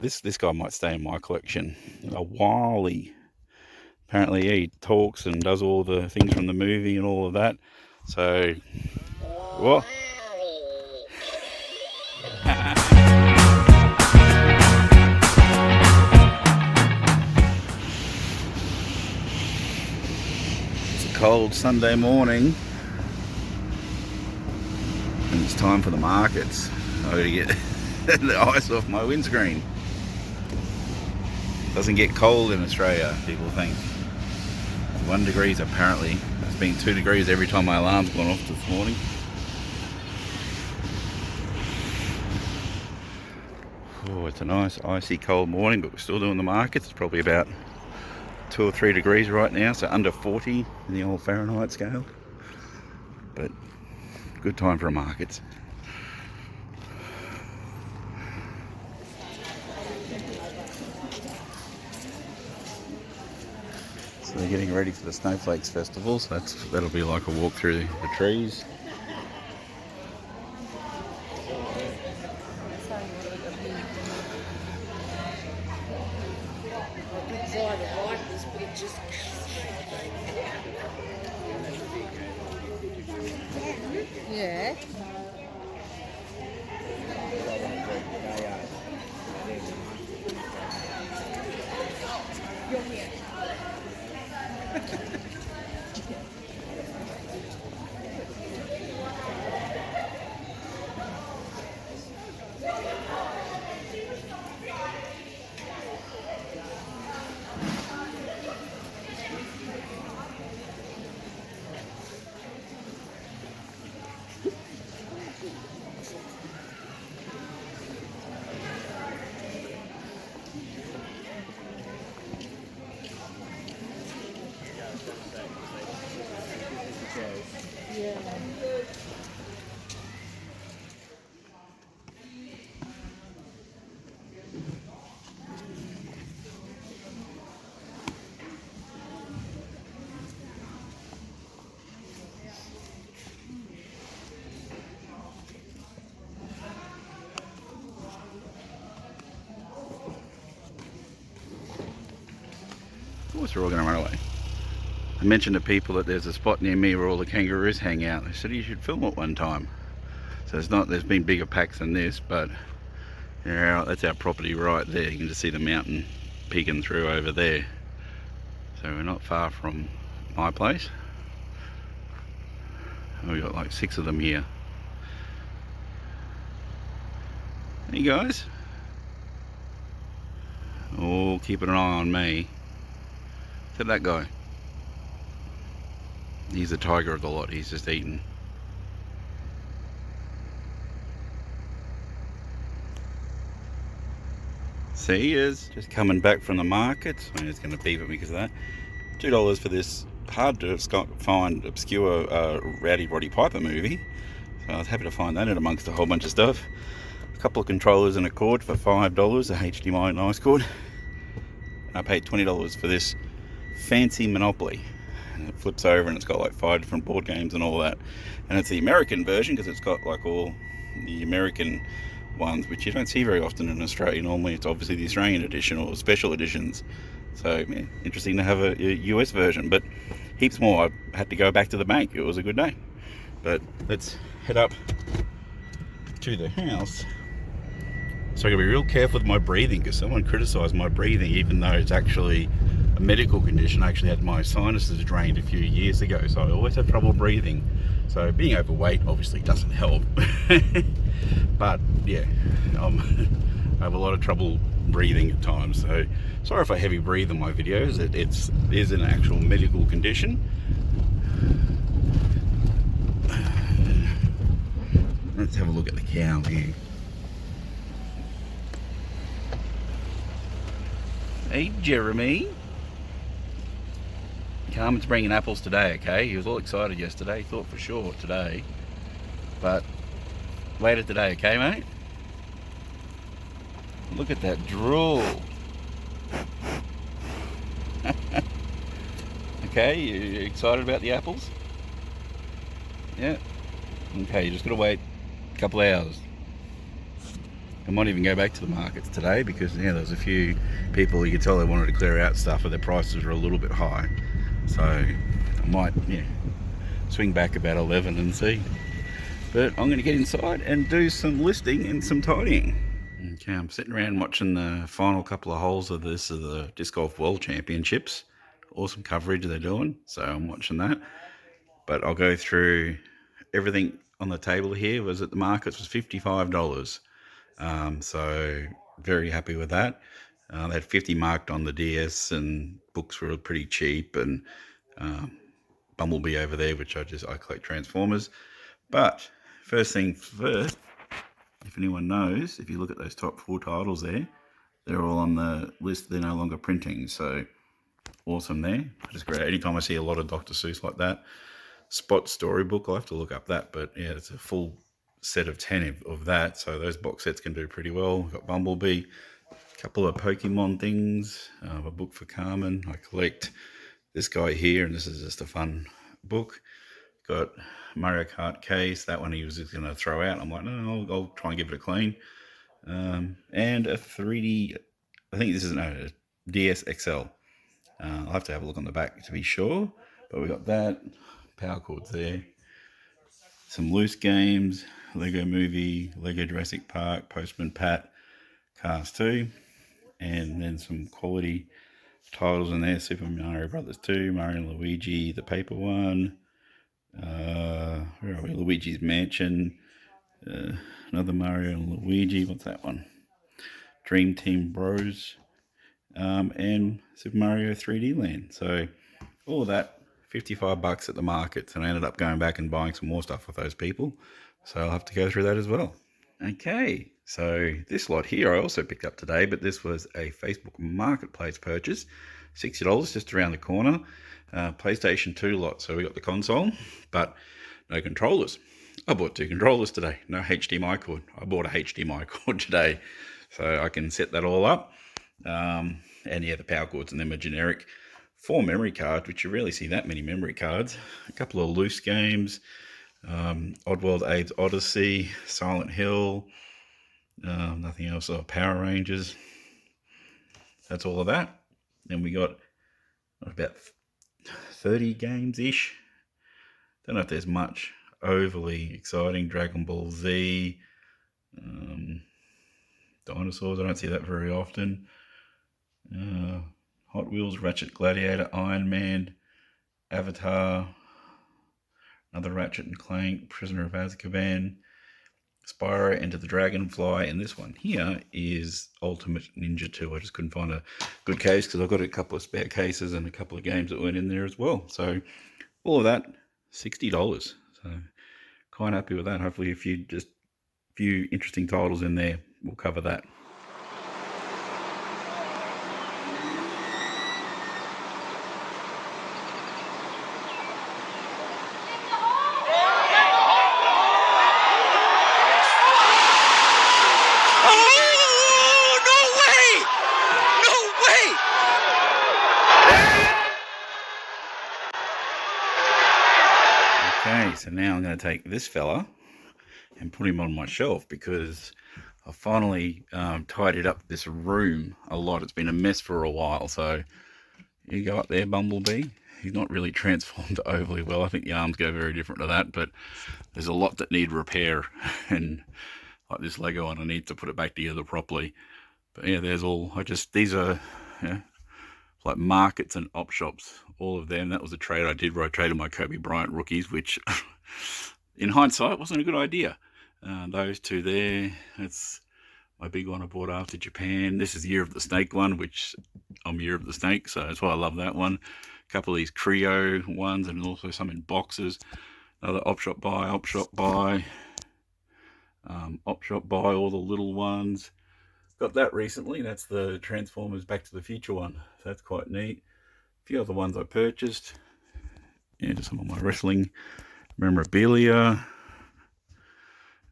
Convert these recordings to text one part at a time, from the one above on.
This guy might stay in my collection a while. Apparently he talks and does all the things from the movie and all of that. So, whoa. It's a cold Sunday morning and it's time for the markets. I gotta get the ice off my windscreen. Doesn't get cold in Australia, people think. 1 degree apparently. It's been 2 degrees every time my alarm's gone off this morning. Oh, it's a nice icy cold morning, but we're still doing the markets. It's probably about 2 or 3 degrees right now, so under 40 in the old Fahrenheit scale. But good time for a market. So they're getting ready for the Snowflakes Festival, so that'll be like a walk through the trees. Yeah. Of course we're all going to run away. I mentioned to people that there's a spot near me where all the kangaroos hang out. They said you should film it one time. So there's been bigger packs than this, but that's our property right there. You can just see the mountain peeking through over there. So we're not far from my place. We've got like 6 of them here. Hey guys. Oh, keeping an eye on me. Look at that guy. He's the tiger of the lot. He's just eating. See, he is just coming back from the market. I'm just going to beep at me because of that. $2 for this hard to find obscure Rowdy Roddy Piper movie. So I was happy to find that in amongst a whole bunch of stuff. A couple of controllers and a cord for $5, a HDMI nice cord. And I paid $20 for this fancy Monopoly. And it flips over and it's got like 5 different board games and all that. And it's the American version because it's got like all the American ones, which you don't see very often in Australia. Normally it's obviously the Australian edition or special editions. So yeah, interesting to have a US version, but heaps more. I had to go back to the bank. It was a good day. But let's head up to the house. So I gotta be real careful with my breathing because someone criticised my breathing, even though it's actually a medical condition. I actually had my sinuses drained a few years ago, so I always have trouble breathing. So being overweight obviously doesn't help. But yeah, I have a lot of trouble breathing at times. So sorry if I heavy breathe in my videos. It is an actual medical condition. Let's have a look at the cow here. Hey Jeremy. Carmen's bringing apples today, okay? He was all excited yesterday. He thought for sure today. But later today, okay mate? Look at that drool. Okay, you excited about the apples? Yeah. Okay, you just gotta wait a couple of hours. I might even go back to the markets today because there was a few people you could tell they wanted to clear out stuff, but their prices were a little bit high. So I might swing back about 11 and see. But I'm going to get inside and do some listing and some tidying. Okay, I'm sitting around watching the final couple of holes of the Disc Golf World Championships. Awesome coverage they're doing, so I'm watching that. But I'll go through everything on the table here. Was at the markets was $55. So very happy with that. They had 50 marked on the DS, and books were pretty cheap, and Bumblebee over there, which I collect Transformers. But first thing first, if anyone knows, if you look at those top 4 titles there, they're all on the list. They're no longer printing, so awesome there. Just great. Anytime I see a lot of Dr. Seuss like that. Spot Storybook, I'll have to look up that, but yeah, it's a full set of 10 of that, so those box sets can do pretty well. We've got Bumblebee, a couple of Pokemon things, a book for Carmen. I collect this guy here, and this is just a fun book. Got Mario Kart case. That one he was just going to throw out. I'm like, no, I'll try and give it a clean. And a 3D, I think this is a DS XL. I'll have to have a look on the back to be sure, but we got that. Power cords there. Some loose games, Lego Movie, Lego Jurassic Park, Postman Pat, Cars 2, and then some quality titles in there. Super Mario Brothers 2, Mario and Luigi, the paper one. Where are we? Luigi's Mansion. Another Mario and Luigi. What's that one? Dream Team Bros. And Super Mario 3D Land. So all of that, $55 at the markets, and I ended up going back and buying some more stuff with those people. So I'll have to go through that as well. Okay, so this lot here I also picked up today, but this was a Facebook Marketplace purchase. $60 just around the corner. PlayStation 2 lot. So we got the console, but no controllers. I bought 2 controllers today. No HDMI cord. I bought a HDMI cord today, so I can set that all up. And yeah, the power cords, and then a generic 4 memory cards, which you rarely see that many memory cards. A couple of loose games. Oddworld Abe's Odyssey, Silent Hill, nothing else. Power Rangers. That's all of that. Then we got about 30 games-ish. Don't know if there's much overly exciting. Dragon Ball Z, dinosaurs, I don't see that very often. Hot Wheels, Ratchet Gladiator, Iron Man, Avatar, another Ratchet and Clank, Prisoner of Azkaban, Spyro, Enter the Dragonfly, and this one here is Ultimate Ninja 2. I just couldn't find a good case because I've got a couple of spare cases and a couple of games that weren't in there as well. So all of that, $60. So quite happy with that. Hopefully a few interesting titles in there. We'll cover that. Okay, so now I'm going to take this fella and put him on my shelf because I finally tidied up this room a lot. It's been a mess for a while. So you go up there, Bumblebee. He's not really transformed overly well. I think the arms go very different to that, but there's a lot that need repair, and like this Lego one, I need to put it back together properly. But yeah, there's all. These are like markets and op shops, all of them. That was a trade I did where I traded my Kobe Bryant rookies, which in hindsight wasn't a good idea. Those 2 there, that's my big one I bought after Japan. This is Year of the Snake one, which I'm Year of the Snake, so that's why I love that one. A couple of these Creo ones, and also some in boxes. Another op shop buy, op shop buy, all the little ones. Got that recently. That's the Transformers Back to the Future one. So that's quite neat. A few other ones I purchased. Yeah, just some of my wrestling memorabilia.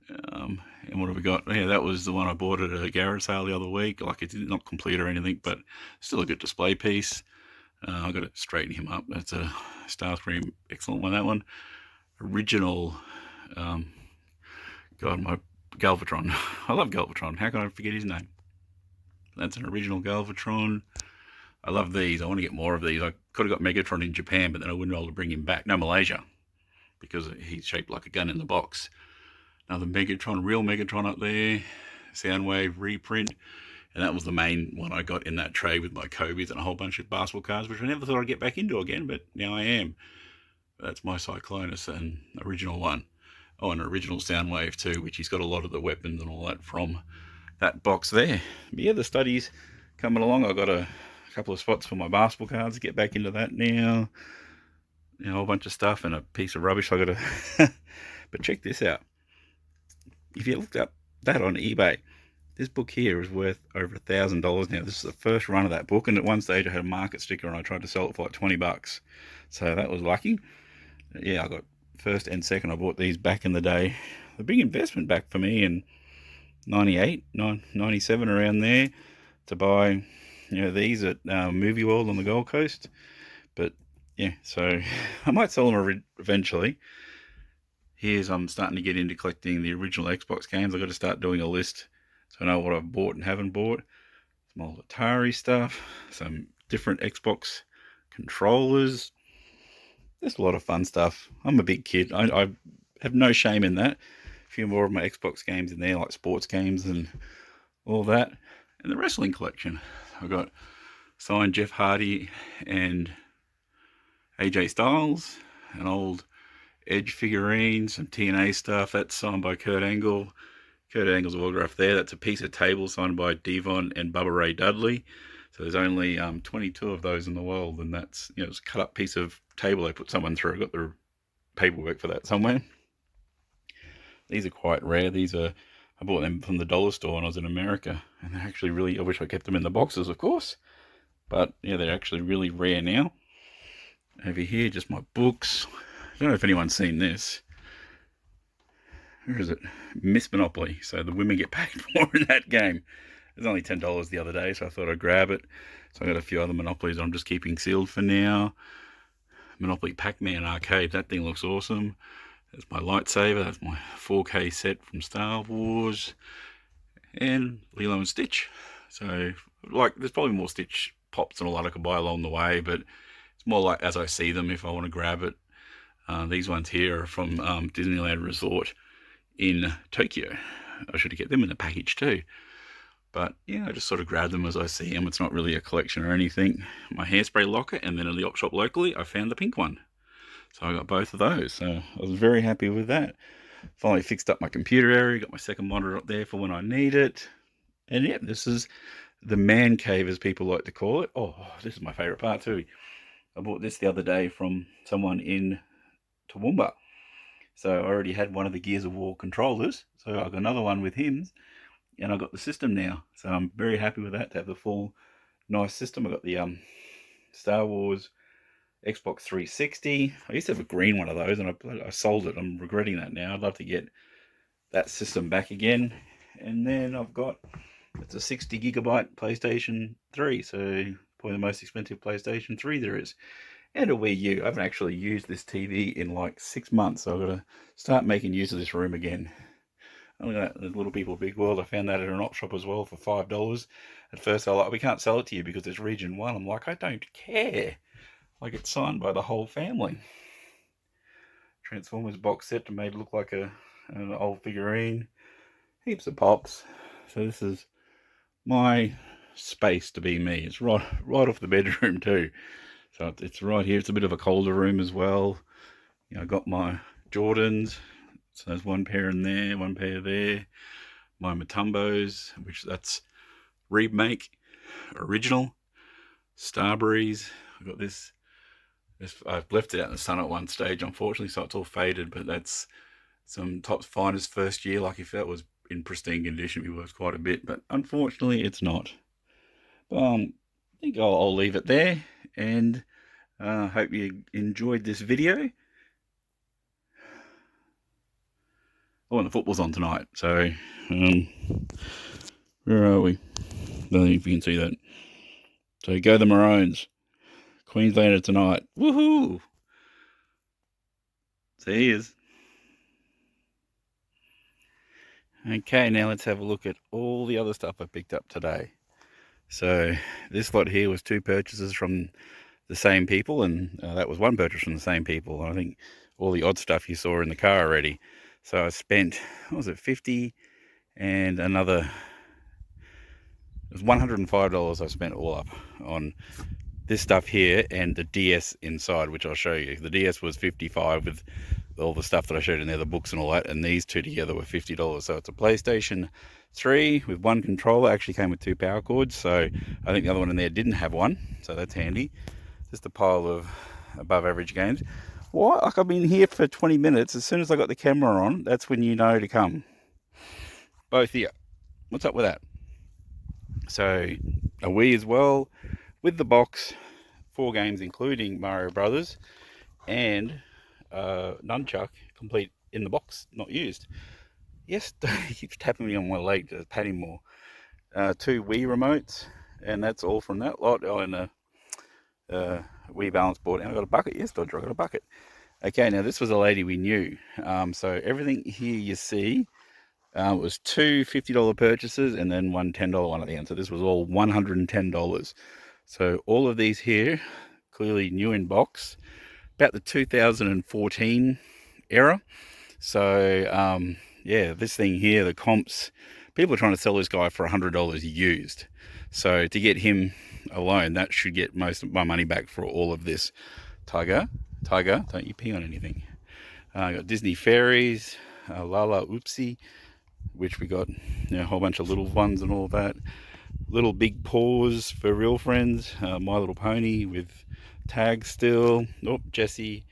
And what have we got? Yeah, that was the one I bought at a garage sale the other week. Like, it's not complete or anything, but still a good display piece. I've got to straighten him up. That's a Starscream, excellent one, that one. Original, God, my Galvatron. I love Galvatron. How can I forget his name? That's an original Galvatron. I love these. I want to get more of these. I could have got Megatron in Japan, but then I wouldn't be able to bring him back. No, Malaysia, because he's shaped like a gun in the box. Another Megatron, real Megatron up there. Soundwave reprint. And that was the main one I got in that tray with my Kobe's and a whole bunch of basketball cards, which I never thought I'd get back into again, but now I am. That's my Cyclonus and original one. Oh, and an original Soundwave too, which he's got a lot of the weapons and all that from that box there. But yeah, the study's coming along. I've got a couple of spots for my basketball cards to get back into that now. You know, a whole bunch of stuff and a piece of rubbish I got to... But check this out. If you looked up that on eBay, this book here is worth over $1,000 now. This is the first run of that book, and at one stage I had a market sticker and I tried to sell it for like 20 bucks. So that was lucky. Yeah, I got first and second. I bought these back in the day. A big investment back for me in 98, 97, around there, to buy, you know, these at Movie World on the Gold Coast. But yeah, so I might sell them eventually. I'm starting to get into collecting the original Xbox games. I've got to start doing a list so I know what I've bought and haven't bought. Some old Atari stuff, some different Xbox controllers. There's a lot of fun stuff. I'm a big kid. I have no shame in that. A few more of my Xbox games in there, like sports games and all that. And the wrestling collection. I've got signed Jeff Hardy and AJ Styles, an old Edge figurine, some TNA stuff. That's signed by Kurt Angle. Kurt Angle's autograph there. That's a piece of table signed by Devon and Bubba Ray Dudley. So there's only 22 of those in the world, and that's, you know, it's a cut up piece of table they put someone through. I got the paperwork for that somewhere. These are quite rare. I bought them from the dollar store when I was in America, and they're actually really, I wish I kept them in the boxes, of course, but yeah, they're actually really rare now. Over here, just my books. I don't know if anyone's seen this. Where is it? Miss Monopoly. So the women get paid more in that game. It was only $10 the other day, so I thought I'd grab it. So I got a few other Monopolies I'm just keeping sealed for now. Monopoly Pac-Man Arcade. That thing looks awesome. That's my lightsaber. That's my 4K set from Star Wars. And Lilo and Stitch. So, like, there's probably more Stitch pops and all that I could buy along the way, but it's more like as I see them if I want to grab it. These ones here are from Disneyland Resort in Tokyo. I should have kept them in the package too. But yeah, I just sort of grab them as I see them. It's not really a collection or anything. My hairspray locker, and then in the op shop locally, I found the pink one. So I got both of those. So I was very happy with that. Finally fixed up my computer area, got my second monitor up there for when I need it. And yeah, this is the man cave, as people like to call it. Oh, this is my favourite part too. I bought this the other day from someone in Toowoomba. So I already had one of the Gears of War controllers. So I got another one with him. And I got the system now. So I'm very happy with that, to have the full nice system. I got the Star Wars Xbox 360. I used to have a green one of those, and I sold it. I'm regretting that now. I'd love to get that system back again. And then I've got, it's a 60 gigabyte PlayStation 3, so probably the most expensive PlayStation 3 there is. And a Wii U. I haven't actually used this TV in like 6 months, so I've got to start making use of this room again. Look at that, the Little People Big World. I found that at an op shop as well for $5. At first I was like, we can't sell it to you because it's region 1. I'm like, I don't care. Like, it's signed by the whole family. Transformers box set to made look like an old figurine. Heaps of pops. So this is my space to be me. It's right off the bedroom too. So it's right here. It's a bit of a colder room as well. You know, I got my Jordans. So there's one pair in there, one pair there. My Matumbos, which that's remake, original. Starberries. I've got this. I've left it out in the sun at one stage, unfortunately, so it's all faded. But that's some Topps Finest first year. Like, if that was in pristine condition, it'd be worth quite a bit. But unfortunately, it's not. I think I'll leave it there. And hope you enjoyed this video. Oh, and the football's on tonight, so, where are we? I don't know if you can see that. So, go the Maroons. Queenslander tonight. Woohoo! So, he is. Okay, now let's have a look at all the other stuff I picked up today. So this lot here was 2 purchases from the same people, and that was 1 purchase from the same people. I think all the odd stuff you saw in the car already. So I spent, what was it, 50 and another, it was $105 I spent all up on this stuff here and the DS inside, which I'll show you. The DS was 55 with all the stuff that I showed in there, the books and all that, and these 2 together were $50. So it's a PlayStation 3 with 1 controller. Actually came with 2 power cords, so I think the other one in there didn't have one, so that's handy. Just a pile of above average games. Why? Like, I've been here for 20 minutes. As soon as I got the camera on, that's when you know to come. Both here. What's up with that? So a Wii as well, with the box, 4 games including Mario Brothers, and nunchuck complete in the box, not used. Yes, he keeps tapping me on my leg to pat him more. 2 Wii remotes, and that's all from that lot. Oh, and a Wii balance board, and I got a bucket. Yes, Dodger, I got a bucket. Okay, now this was a lady we knew. So everything here you see was 2 $50 purchases and then 1 $10 one at the end. So this was all $110. So all of these here, clearly new in box, about the 2014 era. So yeah, this thing here, the comps, people are trying to sell this guy for $100 used. So to get him alone, that should get most of my money back for all of this. Tiger, don't you pee on anything. I got Disney Fairies, Lala Oopsie, which we got, you know, a whole bunch of little ones and all that. Little Big Paws for Real Friends, My Little Pony with tags still. Oh, Jessie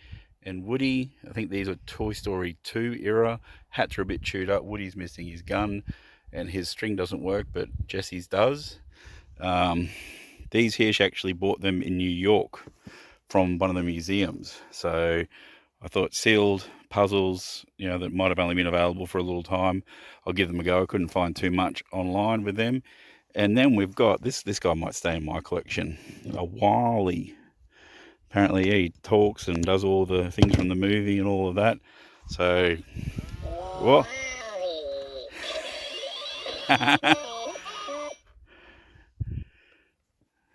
and Woody. I think these are Toy Story 2 era. Hats are a bit chewed up. Woody's missing his gun and his string doesn't work, but Jessie's does. These here, she actually bought them in New York from one of the museums. So I thought sealed puzzles, you know, that might have only been available for a little time, I'll give them a go. I couldn't find too much online with them. And then we've got this guy might stay in my collection, a Wally. Apparently he talks and does all the things from the movie and all of that. So, whoa.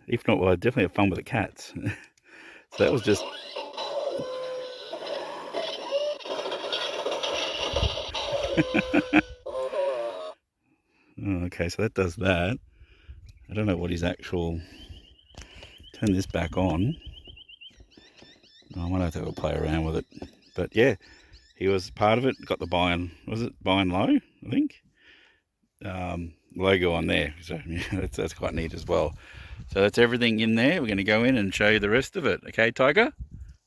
If not, well, I definitely have fun with the cats. So that was just... Okay, so that does that. I don't know what his actual... Turn this back on. I might have to have a play around with it. But yeah, he was part of it. Got the buy and, was it buy and low, I think? Logo on there. So yeah, that's quite neat as well. So that's everything in there. We're going to go in and show you the rest of it. Okay, Tiger?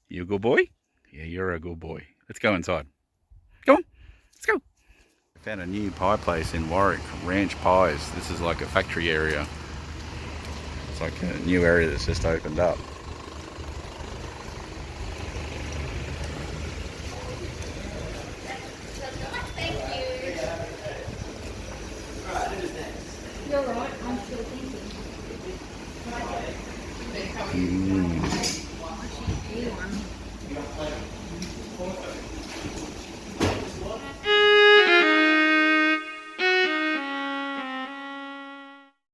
You a good boy? Yeah, you're a good boy. Let's go inside. Come on, let's go. I found a new pie place in Warwick, Ranch Pies. This is like a factory area. It's like a new area that's just opened up. You're right, I'm still thinking.